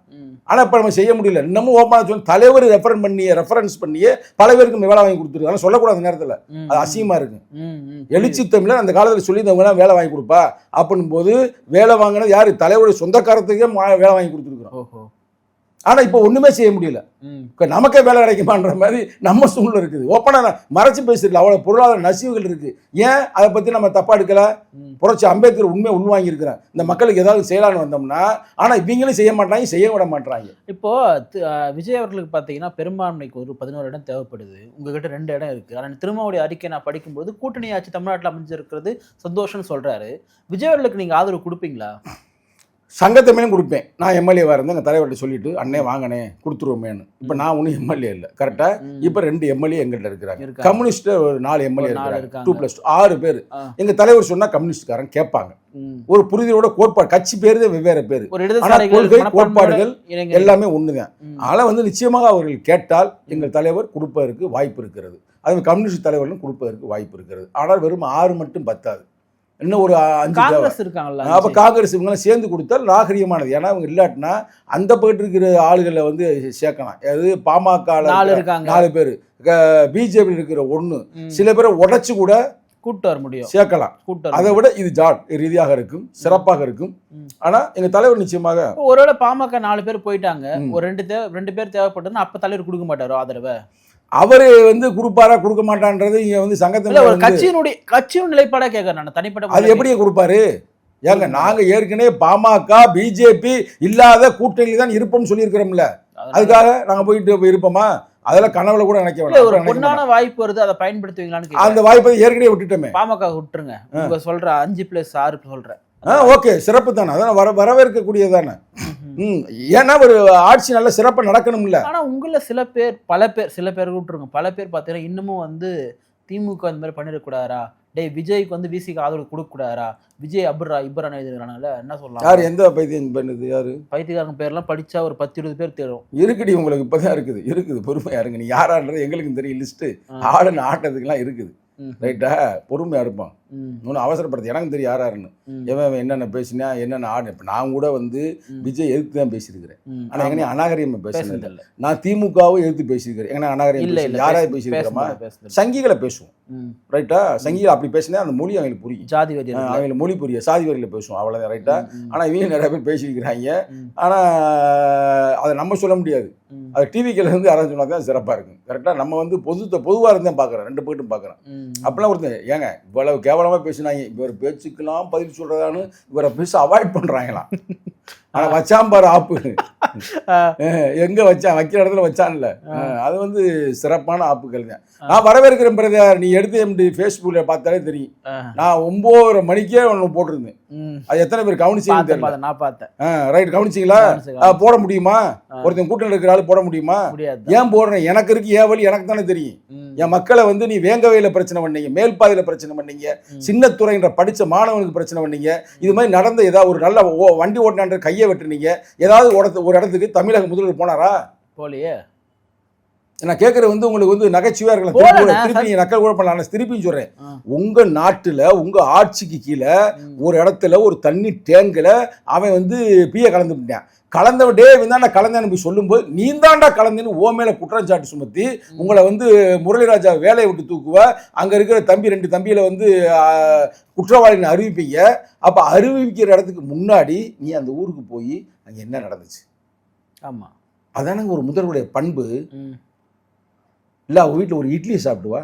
ஆனால் இப்போ நம்ம செய்ய முடியல. இன்னமும் ஓப்பனாக சொல்லி தலைவர் ரெஃபரன்ஸ் பண்ணியே பல பேருக்கு வேலை வாங்கி கொடுத்துருக்கு. ஆனால் சொல்லக்கூடாது அந்த நேரத்தில், அது அசிங்கமாக இருக்கு. எழுச்சி தமிழர் அந்த காலத்தில் சொல்லி இந்த வேலை வாங்கி கொடுப்பா அப்படின் போது வேலை வாங்கினது யாரு? தலைவருடைய சொந்தக்காரத்துக்கே வேலை வாங்கி கொடுத்துருக்குறோம். ஆனால் இப்போ ஒன்றுமே செய்ய முடியல. நமக்கே வேலை கிடைக்குமான்ற மாதிரி நம்ம சூழ்நிலை இருக்குது. ஓப்பனாக மறைச்சு பேசிருக்கல, அவ்வளோ பொருளாதார நசிவுகள் இருக்குது. ஏன் அதை பற்றி நம்ம தப்பாக எடுக்கல? புரட்சி அம்பேத்கர் உண்மையை உள்வாங்கியிருக்கிறேன். இந்த மக்களுக்கு ஏதாவது செய்யலான்னு வந்தோம்னா, ஆனால் இவங்களும் செய்ய மாட்டாங்க, செய்ய விட மாட்டாங்க. இப்போது விஜய் அவர்களுக்கு பார்த்தீங்கன்னா பெரும்பான்மைக்கு ஒரு 11 இடம் தேவைப்படுது, உங்ககிட்ட 2 இடம் இருக்குது. ஆனால் திருமாவுடைய அறிக்கை நான் படிக்கும்போது கூட்டணி ஆட்சி தமிழ்நாட்டில் அமைஞ்சிருக்கிறது சந்தோஷம்னு சொல்கிறாரு. விஜய் அவர்களுக்கு நீங்கள் ஆதரவு கொடுப்பீங்களா? சங்கத்தமையும் கொடுப்பேன். நான் எம்எல்ஏவாக இருந்தேன், எங்கள் தலைவர்கிட்ட சொல்லிட்டு அண்ணே வாங்கினே கொடுத்துருவோமேனு. இப்போ நான் ஒன்றும் எம்எல்ஏ இல்லை, கரெக்டாக. இப்போ 2 எம்எல்ஏ எங்கள்கிட்ட இருக்கிறாங்க. கம்யூனிஸ்ட் ஒரு 4 எம்எல்ஏ இருக்கிறாங்க, 2+2 6 பேர். எங்கள் தலைவர் சொன்னால் கம்யூனிஸ்ட்காரன் கேட்பாங்க. ஒரு புரிதலோட கோட்பாடு, கட்சி பேர் வெவ்வேறு பேர், ஆனால் கொள்கை கோட்பாடுகள் எல்லாமே ஒன்று தான். ஆனால் வந்து நிச்சயமாக அவர்கள் கேட்டால் எங்கள் தலைவர் கொடுப்பதற்கு வாய்ப்பு இருக்கிறது. அது கம்யூனிஸ்ட் தலைவர்களும் கொடுப்பதற்கு வாய்ப்பு இருக்கிறது. ஆனால் வெறும் 6 மட்டும் பத்தாது, இன்னும் ஒரு 5 இருக்காங்கல்ல. அப்போ காங்கிரஸ் இவங்கெல்லாம் சேர்ந்து கொடுத்தால் நாகரிகமானது. ஏன்னா அவங்க இல்லாட்டினா அந்த போயிட்டு இருக்கிற ஆளுகளை வந்து சேர்க்கலாம். அதாவது பாமக 4 பேர், பிஜேபி இருக்கிற 1, சில பேரை உடைச்சு கூட கூட்டு வர முடியும், சேர்க்கலாம். அதை விட இது ஜாட் ரீதியாக இருக்கும், சிறப்பாக இருக்கும். ஆனா எங்க தலைவர் நிச்சயமாக ஒருவேளை பாமக 4 பேர் போயிட்டாங்க, ஒரு 2 பேர் தேவைப்பட்டதுன்னா அப்ப தலைவர் கொடுக்க மாட்டாரோ ஆதரவை? அவரு வந்து கொடுப்பாரா கொடுக்க மாட்டான்றது இங்க வந்து சங்கத்தில் கட்சியின் நிலைப்பாடா கேட்கறேன் நான் தனிப்பட்ட. அது எப்படியே கொடுப்பாரு? ஏங்க நாங்க ஏற்கனவே பாமக பிஜேபி இல்லாத கூட்டணியில் தான் இருப்போம்னு சொல்லியிருக்கிறோம்ல, அதுக்காக நாங்க போயிட்டு இருப்போமா? அதெல்லாம் கனவுல கூட நினைக்க வேண்டாம். ஒரு பொன்னான வாய்ப்பு வருது, அதை பயன்படுத்துவீங்களான்னு. அந்த வாய்ப்பை ஏற்கனவே விட்டுட்டோமே. பாமக விட்டுருங்க, உங்க சொல்ற 5+6 சொல்றேன். ஓகே, சிறப்பு தானே, அதான் வரவேற்கக்கூடியதானே. ஏன்னா ஒரு ஆட்சி நல்ல சிறப்பாக நடக்கணும்ல. ஆனா உங்கள சில பேர் விட்டுருங்க, பல பேர் பார்த்தீங்கன்னா இன்னமும் வந்து திமுக இந்த மாதிரி பண்ணிடக்கூடாதா, விஜய்க்கு வந்து விசிக்கு ஆதரவு கொடுக்க கூடாதா, விஜய் இபரான எழுதுறாங்கல்ல, என்ன சொல்லலாம்? யார் எந்த பைத்தியம் பண்ணுது? யாரு பைத்தியக்காரங்க பேர்லாம் படிச்சா ஒரு 10-20 பேர் தேடும். இருக்குடி உங்களுக்கு இப்பதான் இருக்குது பொறுமையா இருங்க. நீ யாரான்றது எங்களுக்கு தெரியும், லிஸ்ட்டு ஆடுன்னு ஆட்டத்துக்குலாம் இருக்குது. ரைட்டா, பொறுமையா இருப்பான், ஒன்றும் அவசரப்படுது. எனக்கு தெரியும் யாருன்னு, எவன் என்னென்ன பேசினா என்னென்ன ஆடு. இப்போ நான் கூட வந்து விஜய் எதிர்த்து தான் பேசியிருக்கிறேன். ஆனால் எங்கன்னா அநாகரியம் பேசுனது இல்லை. நான் திமுகவும் எதிர்த்து பேசியிருக்கிறேன். எங்கன்னா அநாகரியம் யாராவது பேசியிருக்கிறோமா? சங்கிகளை பேசுவோம், ரைட்டா. சங்கிகள் அப்படி பேசினா அந்த மொழி அவங்களுக்கு புரியும், ஜாதி வரி அவங்களுக்கு மொழி புரியும், சாதி வரியில் பேசுவோம், அவ்வளோதான், ரைட்டா. ஆனால் இவங்க நிறைய பேர் பேசியிருக்கிறாங்க. ஆனால் அதை நம்ம சொல்ல முடியாது, அது டிவிக்கில் இருந்து யாராவது சொன்னா தான் சிறப்பாக இருக்கும், கரெக்டாக. நம்ம வந்து பொதுவாக இருந்தேன் பார்க்குறேன், 2 பேர்ட்டும் பார்க்குறேன். அப்படிலாம் ஒருத்தன் ஏங்க இவ்வளவு கேவலமாக பேசினாங்க, இவர் பேச்சுக்கெல்லாம் பதில் சொல்கிறதான்னு இவரை பேச அவாய்ட் பண்ணுறாங்களாம். ஆனால் வச்சான் பாரு ஆப்பு, எங்கே வச்சான், வைக்கிற இடத்துல வச்சான்ல, அது வந்து சிறப்பான ஆப்புகள் தான். நான் வரவேற்கிறேன் பிரதர். நீ எடுத்து ஃபேஸ்புக்கில் பார்த்தாலே தெரியும், நான் 9:30 மணிக்கே ஒன்று போட்டிருந்தேன். அது எத்தனை பேர் கவனிச்சிங்கன்னு தெரியல, நான் பார்த்தேன். ரைட், கவனிச்சிங்களா? போட முடியுமா? ஒருத்தன் கூட்டம் இருக்கிற ஆள் போட முடியுமா? ஏன் போடுறேன்? எனக்கு இருக்கு ஏன் வழி எனக்கு தானே தெரியும். என் மக்களை வந்து நீ வேங்கவையில பிரச்சனை பண்ணீங்க, மேல்பாதையில பிரச்சனை பண்ணீங்க, சின்னத்துறைன்ற படிச்ச மாணவனுக்கு பிரச்சனை பண்ணீங்க. இது மாதிரி நடந்த ஏதாவது ஒரு நல்ல வண்டி ஓட்டினான்ற கையை வெட்டுனீங்க. ஏதாவது ஒரு இடத்துக்கு தமிழக முதல்வர் போனாரா? போலியே. நான் கேட்கறது வந்து உங்களுக்கு வந்து நகைச்சுவையா இருக்கலாம், திருப்பி நீங்க நக்கல் கூட பண்ணலாம். திருப்பியும் சொல்றேன், உங்க நாட்டுல உங்க ஆட்சிக்கு கீழே ஒரு இடத்துல ஒரு தண்ணி டேங்க்ல அவன் வந்து பிய கலந்து விட்டான். கலந்தவடே நான் கலந்தேன்னு போய் சொல்லும்போது நீ தாண்டா கலந்தேன்னு ஓ மேல குற்றச்சாட்டு சுமத்தி உங்களை வந்து முரளிராஜா வேலையை விட்டு தூக்குவ. அங்க இருக்கிற தம்பி 2 தம்பியில வந்து குற்றவாளின்னு அறிவிப்பீங்க. அப்ப அறிவிக்கிற இடத்துக்கு முன்னாடி நீ அந்த ஊருக்கு போய் அங்க என்ன நடந்துச்சு? ஆமா, அதானங்க ஒரு முதல்வருடைய பண்பு. இல்ல அவங்க வீட்டுல ஒரு இட்லி சாப்பிடுவா,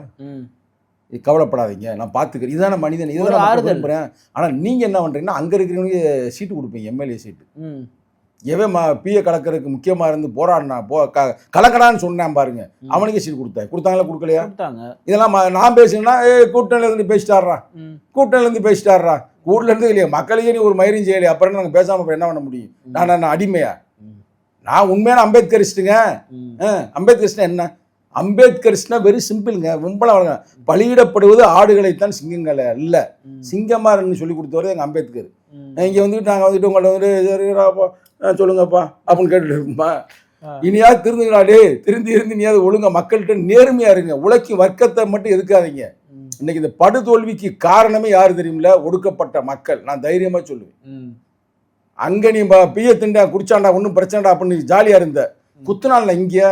கவலைப்படாதீங்க நான் பாத்துக்கிறேன், இதான மனிதன், இதான் விரும்புறேன். ஆனா நீங்க என்ன பண்றீங்கன்னா அங்க இருக்கிறவங்க சீட்டு கொடுப்பீங்க, எம்எல்ஏ சீட்டு. எவன் பிய கலக்கிறதுக்கு முக்கியமா இருந்து போராடினா கலக்கடான்னு சொன்னான் பாருங்க, அவனுக்கு சீட் கொடுத்தாங்களா கொடுக்கலையா? இதெல்லாம் நான் பேசுனா கூட்டணியில இருந்து பேசிட்டாடுறான், கூட்டணியில இருந்து பேசிட்டாடுறான், கூட்டுல இருந்து இல்லையா மக்களையே நீ ஒரு மயிரும் செய்யலையா, அப்புறம் நாங்க பேசாம என்ன பண்ண முடியும்? நான் அடிமையா? நான் உண்மையான அம்பேத்கரிஸ்டுங்க. அம்பேத்கரிஸ்ட்னா என்ன? அம்பேத்கரிஸ்ட்னா வெரி சிம்பிள்ங்க. விம்பளம் பலியிடப்படுவது ஆடுகளைத்தான் சிங்கங்களை அல்ல. சிங்கமாரன்னு சொல்லி கொடுத்தவரை எங்க அம்பேத்கர். இங்க வந்துட்டு நாங்க வந்துட்டு உங்கள்ட்ட வந்துட்டு சொல்லுங்கப்பா அப்படின்னு கேட்டுட்டு இருக்குமா? இனியாவது திருந்துங்களாடே, இருந்து நீயாவது ஒழுங்க மக்கள்கிட்ட நேர்மையா இருங்க. உழைக்கும் வர்க்கத்தை மட்டும் எதுக்காதீங்க. இன்னைக்கு இந்த படுதோல்விக்கு காரணமே யாரு தெரியுமில்ல? ஒடுக்கப்பட்ட மக்கள். நான் தைரியமா சொல்லுவேன். அங்க நீ பிய திண்டா குடிச்சாண்டா ஒன்றும் பிரச்சனைடா அப்படின்னு ஜாலியா இருந்த குத்துனால இங்க.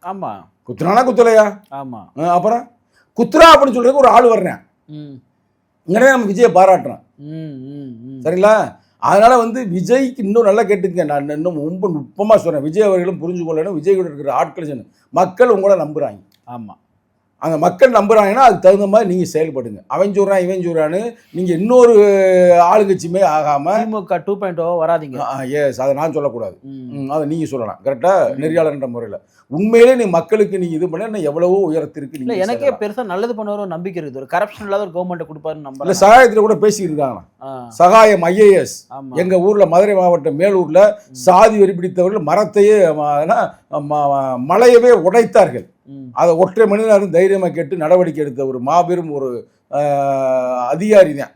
ஆமா, குத்துனானா குத்தலையா? ஆமா. அப்புறம் குத்துரா அப்படின்னு சொல்றதுக்கு ஒரு ஆள் வர்றேன். இங்கே நம்ம விஜயை பாராட்டுறோம். சரிங்களா? அதனால வந்து விஜய்க்கு இன்னும் நல்லா கேட்டுங்க, நான் இன்னும் ரொம்ப நுட்பமா சொல்றேன். விஜய் அவர்களும் புரிஞ்சு கொள்ளணும், விஜய் கூட இருக்கிற ஆட்கள் மக்கள் உங்களை நம்புறாங்க. ஆமா, அந்த மக்கள் நம்புறாங்கன்னா அதுக்கு தகுந்த மாதிரி நீங்க செயல்படுங்க. அவன் சொல்றான் இவன் சொல்றான்னு நீங்க இன்னொரு ஆளுங்கட்சியுமே ஆகாம திமுக 2.0 வராதிங்க. எஸ், அதை நான் சொல்லக்கூடாது, அதை நீங்க சொல்லலாம் கரெக்டா நெறியாளர்ன்ற முறையில். உண்மையிலே நீ மக்களுக்கு நீங்க இது பண்ண எவ்வளவோ உயரத்திற்கு இல்ல, எனக்கே பெருசா நல்லது பண்ணுவார் நம்பிக்கை இருக்குது. ஒரு கரப்ஷன் இல்லாத ஒரு கவர்மெண்ட் கொடுப்பாருன்னு நம்பல. சகாயத்துல கூட பேசிட்டு இருக்காங்க. சகாயம் IAS எங்க ஊர்ல மதுரை மாவட்டம் மேலூர்ல சாதி வெறி பிடித்தவர்கள் மரத்தையே மலையவே உடைத்தார்கள். அதை ஒற்றை மனிதனும் தைரியமா கேட்டு நடவடிக்கை எடுத்த ஒரு மாபெரும் ஒரு அதிகாரி தான்,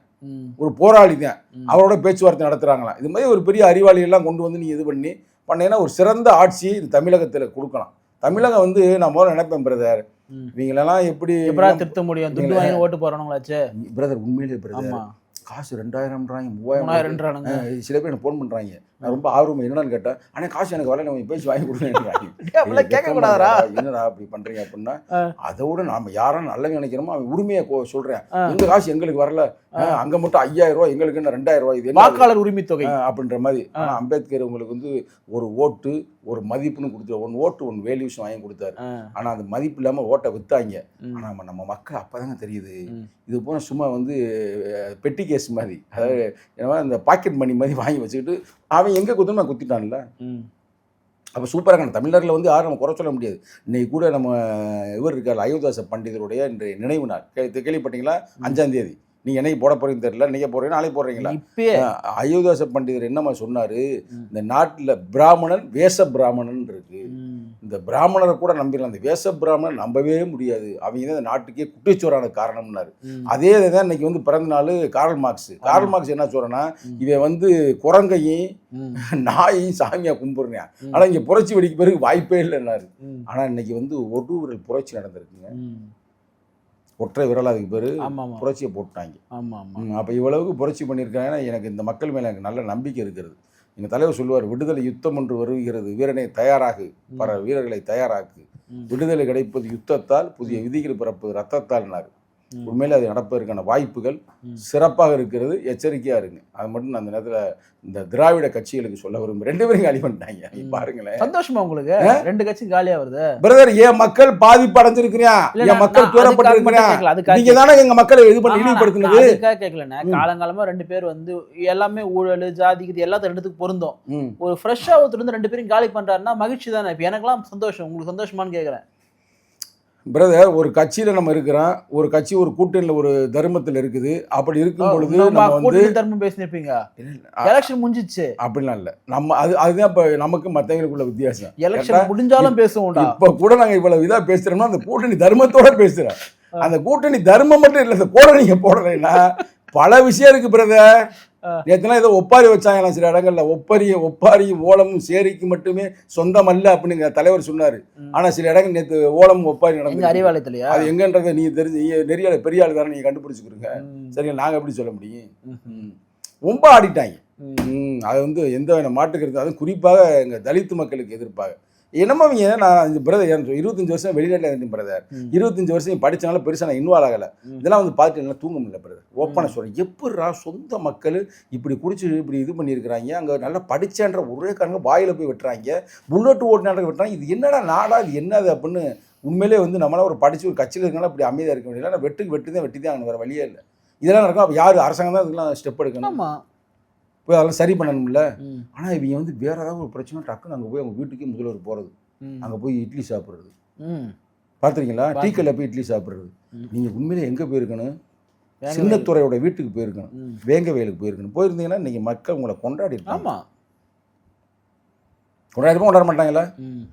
ஒரு போராளி தான். அவரோட பேச்சுவார்த்தை நடத்துறாங்களாம். இது மாதிரி ஒரு பெரிய அறிவாளி எல்லாம் கொண்டு வந்து நீ இது பண்ணீங்கன்னா ஒரு சிறந்த ஆட்சியை இது தமிழகத்துல கொடுக்கலாம். தமிழகம் வந்து நான் முதல்ல நினைப்பேன் பிரதர், இவங்களெல்லாம் எப்படி திருத்த முடியும்? துட்டு வாங்கி ஓட்டு போறவங்களாச்சு பிரதர். உண்மையிலே பிரதர் காசு 2000 3000 சில பேர் எனக்கு ஃபோன் பண்றாங்க. நான் ரொம்ப ஆர்வம் என்னன்னு கேட்டேன், ஆனால் காசு எனக்கு வரல, நம்ம பேசி வாங்கி கொடுங்க. கேட்கக்கூடாதா? என்னடா அப்படி பண்றீங்க அப்படின்னா, அதோட நாம யாரும் நல்ல நினைக்கிறோமோ அவன் உரிமையை சொல்றேன். எங்க காசு எங்களுக்கு வரல, அங்க மட்டும் 5000 ரூபாய், எங்களுக்கு என்ன 2000 ரூபாய், இது வாக்காளர் உரிமை தொகை அப்படின்ற மாதிரி. ஆனா அம்பேத்கர் உங்களுக்கு வந்து ஒரு ஓட்டு ஒரு மதிப்புன்னு கொடுத்தாரு. 1 ஓட்டு 1 வேல்யூஸ் வாங்கி கொடுத்தாரு. ஆனா அந்த மதிப்பு இல்லாம ஓட்டை வித்தாங்க. ஆனா நம்ம மக்கள் அப்பதாங்க தெரியுது இது போன சும்மா வந்து பெட்டி கேஸ் மாதிரி, அதாவது இந்த பாக்கெட் மணி மாதிரி வாங்கி வச்சுக்கிட்டு அவன் எங்க குத்துமா குத்திட்டான்ல. அப்போ சூப்பராக தமிழரில் வந்து யாரும் நம்ம குறை சொல்ல முடியாது. இன்னைக்கு கூட நம்ம இவர் இருக்கார் அயோத்திதாச பண்டிதருடைய இன்றைய நினைவு நாள். கேள்விப்பட்டீங்களா? 5ஆம் தேதி. நீங்க என்னைக்கு போட போறீங்க தெரியல, நீங்க போறீங்க நாளைக்கு போடுறீங்களா? அயோத்திதாச பண்டிதர் என்னமா சொன்னாரு, இந்த நாட்டுல பிராமணன் வேஷ பிராமணன் இருக்கு, இந்த பிராமணரை கூட நம்பிடலாம், இந்த வேஷ பிராமணன் நம்பவே முடியாது, அவங்க தான் இந்த நாட்டுக்கே குட்டிச்சோரான காரணம்னாரு. அதே தான் இன்னைக்கு வந்து பிறந்த நாள் கார்ல் மார்க்ஸ். கார்ல் மார்க்ஸ் என்ன சொல்றேன்னா, இவன் வந்து குரங்கையும் நாயையும் சாமியா கும்பிடுறேன், ஆனா இங்க புரட்சி வெடிக்க பிறகு வாய்ப்பே இல்லைன்னாரு. ஆனா இன்னைக்கு வந்து ஒரு விரல் புரட்சி நடந்திருக்குங்க. ஒற்றை விரல், அதுக்கு பேரு புரட்சியை போட்டாங்க. அப்ப இவ்வளவுக்கு புரட்சி பண்ணியிருக்காங்கன்னா எனக்கு இந்த மக்கள் மேல எனக்கு நல்ல நம்பிக்கை இருக்கிறது. எங்க தலைவர் சொல்லுவார், விடுதலை யுத்தம் என்று வருகிறது, வீரனை தயாராகு, பல வீரர்களை தயாராக்கு, விடுதலை கிடைப்பது யுத்தத்தால், புதிய விதிகள் பிறப்பது ரத்தத்தால்னாரு. உண்மையில அது நடப்பதற்கான வாய்ப்புகள் சிறப்பாக இருக்கிறது. எச்சரிக்கையா இருங்க. அது மட்டும் நான் அந்த நேரத்துல இந்த திராவிட கட்சிகளுக்கு சொல்ல விரும்புகிறேன். 2 பேரும் காலி பண்ணிட்டாங்க. பாருங்களேன், சந்தோஷமா உங்களுக்கு 2 கட்சி காலியா வருது பிரதர். என் மக்கள் பாதிப்பு அடைஞ்சிருக்கிறேன், என் மக்கள் தூரப்பட்டிருக்கிறேன். நீங்க தானே எங்க மக்களை இது பண்ணி இழிவுபடுத்தினது. கேட்கலண்ணே, காலங்காலமா 2 பேர் வந்து எல்லாமே ஊழல் ஜாதி இது எல்லாத்தையும் 2த்துக்கு பொருந்தும். ஒரு ஃப்ரெஷ்ஷா ஒருத்தர் வந்து 2 பேரும் காலி பண்றாருன்னா மகிழ்ச்சி தானே. இப்ப எனக்கெல்லாம் சந்தோஷம். உங்களுக்கு சந்தோஷமானு கேட்கறேன். பிரதர், ஒரு கட்சியில நம்ம இருக்கிறோம், ஒரு கட்சி ஒரு கூட்டணியில ஒரு தர்மத்தில் இருக்குது. அப்படி இருக்கும் பொழுது நம்ம வந்து தர்மம் பேசினிருப்பீங்க. எலெக்ஷன் முடிஞ்சிச்சு அப்படிலாம் இல்ல. நம்ம அதுதான் இப்ப நமக்கு மத்தவங்களுக்குள்ள வித்தியாசம். எலெக்ஷன் முடிஞ்சாலும் பேசுவோம். இப்ப கூட நாங்க இவ்வளவு இதா பேசுறோம்னா அந்த கூட்டணி தர்மத்தோட பேசுறோம். அந்த கூட்டணி தர்மம் மட்டும் இல்ல, இந்த கோட நீங்க போடலைன்னா பல விஷயம் இருக்கு பிரதர். நேற்றுலாம் ஏதோ ஒப்பாரி வச்சாங்களாம் சில இடங்கள்ல. ஒப்பாரியும் ஓலமும் சேரிக்கு மட்டுமே சொந்தம் அல்ல அப்படின்னு தலைவர் சொன்னாரு. ஆனா சில இடங்கள் நேற்று ஓலமும் ஒப்பாரி நடந்து அறிவாலயத்திலயா அது எங்கன்றதை நீ தெரிஞ்சு நெறிய பெரிய ஆள் தானே நீங்க கண்டுபிடிச்சுக்கிறீங்க. சரிங்க, நாங்க எப்படி சொல்ல முடியும்? ரொம்ப ஆடிட்டாங்க. அது வந்து எந்த மாட்டுக்கிறது, அதுவும் குறிப்பாக எங்க தலித்து மக்களுக்கு எதிர்ப்பாக என்னமோ அவங்க. நான் பிரதர் 25 வருஷம் வெளிநாட்டில் இருந்தேன் பிரதர். 25 வருஷம் படிச்சனால பெருசாக நான் இன்வால்வ் ஆகலை. இதெல்லாம் வந்து பார்த்துட்டு எல்லாம் தூங்க முடியல பிரதர். ஓப்பனாக சொல்கிறேன், எப்படா சொந்த மக்கள் இப்படி குடிச்சு இப்படி இது பண்ணியிருக்கிறாங்க, அங்கே நல்லா படித்தேன்ற ஒரே காரணங்க வாயில் போய் வெட்டுறாங்க, புல்லட் ஓட்டினாங்க வெட்டுறாங்க. இது என்னடா நாடா, இது என்னது அப்படின்னு உண்மையிலே வந்து நம்மளால் ஒரு படித்து ஒரு கட்சியில் இருக்கனால இப்படி அமைதியாக இருக்க முடியல. நான் வெட்டி தான் அங்கே வேறு வழியே இல்லை. இதெல்லாம் நடக்கும். அப்போ யார் அரசாங்கம் தான் இதுக்கெல்லாம் ஸ்டெப் எடுக்கணும், போய் அதெல்லாம் சரி பண்ணணும்ல. ஆனால் இவங்க வந்து வேற ஏதாவது ஒரு பிரச்சனை டக்குன்னு அங்கே போய் அவங்க வீட்டுக்கே முதல்வர் போகிறது, அங்கே போய் இட்லி சாப்பிட்றது. பார்த்துருக்கீங்களா? டீக்கல்ல போய் இட்லி சாப்பிட்றது. நீங்கள் உண்மையிலே எங்கே போயிருக்கணும்? சின்னத்துறையோட வீட்டுக்கு போயிருக்கணும், வேங்க வயலுக்கு போயிருக்கணும். போயிருந்தீங்கன்னா இன்னைக்கு மக்கள் உங்களை கொண்டாடி இருக்காங்க. கொண்டாட மாட்டாங்களா?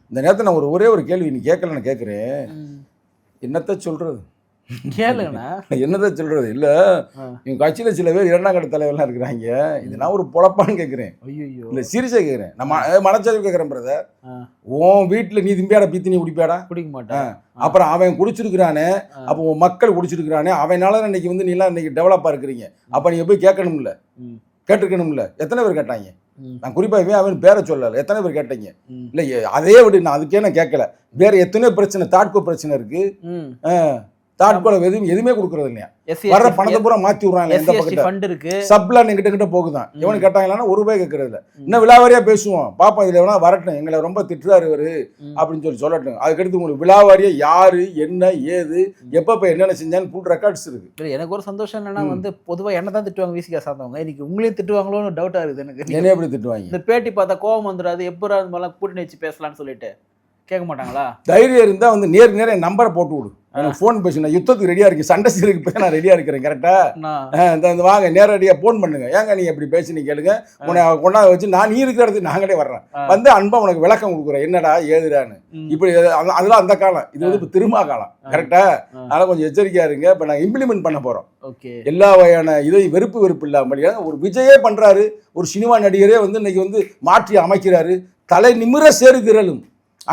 இந்த நேரத்தில் நான் ஒரே ஒரு கேள்வி நீ கேட்கல, நான் கேட்குறேன். என்னத்த சொல்றது? கேளுங்கண்ணா. என்னதை சொல்றது இல்ல, இவங்க கட்சியில சில பேர் 2ஆம் கட்ட தலைவர்லாம் இருக்கிறாங்க. இது நான் ஒரு பொழப்பான்னு கேட்கிறேன், இல்ல சீரியஸா கேட்கிறேன். நம்ம மனச்சாரி கேட்கிறேன் பிரதர். உன் வீட்டுல நீ திம்பியாடா பீத்தி நீ குடிப்பாடா? குடிக்க மாட்டேன். அப்புறம் அவன் குடிச்சிருக்கிறானே, அப்போ உன் மக்கள் குடிச்சிருக்கிறானே, அவனால இன்னைக்கு வந்து நீலாம் இன்னைக்கு டெவலப்பா இருக்கிறீங்க. அப்ப நீங்க போய் கேட்கணும்ல, கேட்டிருக்கணும்ல. எத்தனை பேர் கேட்டாங்க? நான் குறிப்பாக அவன் பேரை சொல்லலை, எத்தனை பேர் கேட்டீங்க? இல்லை அதே விட நான் அதுக்கே நான் கேட்கல. வேற எத்தனையோ பிரச்சனை, தாட்கோ பிரச்சனை இருக்கு. தாட்கோல எதுவுமே கொடுக்கறது இல்லையா? வர்ற பணத்தை பூரா மாத்தி விடுறாங்க. எந்த பக்கத்து சப்ளான் கிட்ட போகுதான். எவனு கேட்டாங்கன்னா ₹1 கேட்கறது இல்லை. இன்னும் விழாவாரியா பேசுவோம், பாப்பா இதுல எவனா வரட்டும், எங்களை ரொம்ப திட்டுறாரு இவரு அப்படின்னு சொல்லட்டும். அதுக்கடுத்து உங்களுக்கு விழாவாரியா யாரு என்ன ஏது எப்ப என்னென்ன செஞ்சான்னு ஃபுல் ரெக்கார்ட்ஸ் இருக்கு. எனக்கு ஒரு சந்தோஷம் என்னன்னா வந்து பொதுவா என்ன தான் திட்டுவாங்க விசிகா சார்ந்தவங்க, இன்னைக்கு உங்களையும் திட்டுவாங்களோன்னு டவுட்டா இருக்குது எனக்கு. என்ன எப்படி திட்டுவாங்க? இந்த பேட்டி பார்த்தா கோவம் வந்துடாது, எப்போ அது மாதிரிலாம் கூட்டணி வச்சு பேசலாம்னு சொல்லிட்டு கேட்க மாட்டாங்களா? தைரியம் இருந்தா வந்து நேர் என் நம்பரை போட்டு விடு, எனக்கு ஃபோன் பேசு. நான் யுத்தத்துக்கு ரெடியா இருக்கேன், சண்டை சீருக்கு போய் நான் ரெடியா இருக்கிறேன். கரெக்டா? இந்த வாங்க நேரடியாக ஃபோன் பண்ணுங்க. ஏங்க நீங்க எப்படி பேசி கேளுங்க, உன்னை கொண்டாந்து வச்சு நான் நீ இருக்கிற இடத்துக்கு நாங்களே வர்றேன், வந்து அன்பா உனக்கு விளக்கம் கொடுக்குறேன் என்னடா ஏதுடான்னு. இப்படி அதெல்லாம் அந்த காலம், இது வந்து இப்போ திரும்ப காலம். கரெக்டா? அதனால கொஞ்சம் எச்சரிக்கையா இருங்க. இப்போ நாங்கள் இம்ப்ளிமெண்ட் பண்ண போறோம் எல்லா வகையான இதை வெறுப்பு இல்லாமல். ஒரு விஜயே பண்றாரு, ஒரு சினிமா நடிகரே வந்து இன்னைக்கு வந்து மாற்றி அமைக்கிறாரு. தலை நிமிர சேரு திரளும்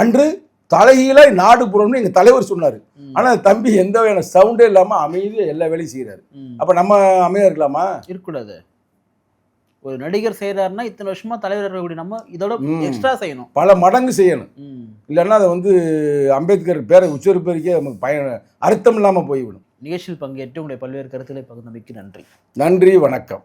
அன்று தலைகீழ நாடு புறம்னு எங்க தலைவர் சொன்னாரு. ஆனா தம்பி எந்த வகையான சவுண்டே இல்லாம அமைதியா எல்லா வேலையும் செய்யறாரு. அப்ப நம்ம அமைதியா இருக்கலாமா? இருக்கக்கூடாது. ஒரு நடிகர் செய்யறாருன்னா இத்தனை வருஷமா தலைவர் இருக்கக்கூடிய நம்ம இதோட எக்ஸ்ட்ரா செய்யணும், பல மடங்கு செய்யணும். இல்லைன்னா அதை வந்து அம்பேத்கர் பேரை உச்சரிப்பதற்கே நமக்கு அர்த்தம் இல்லாம போய்விடும். நிகழ்ச்சியில் பங்கேற்று உங்களுடைய பல்வேறு கருத்துக்களை பகிர்ந்தமைக்கு நன்றி. நன்றி, வணக்கம்.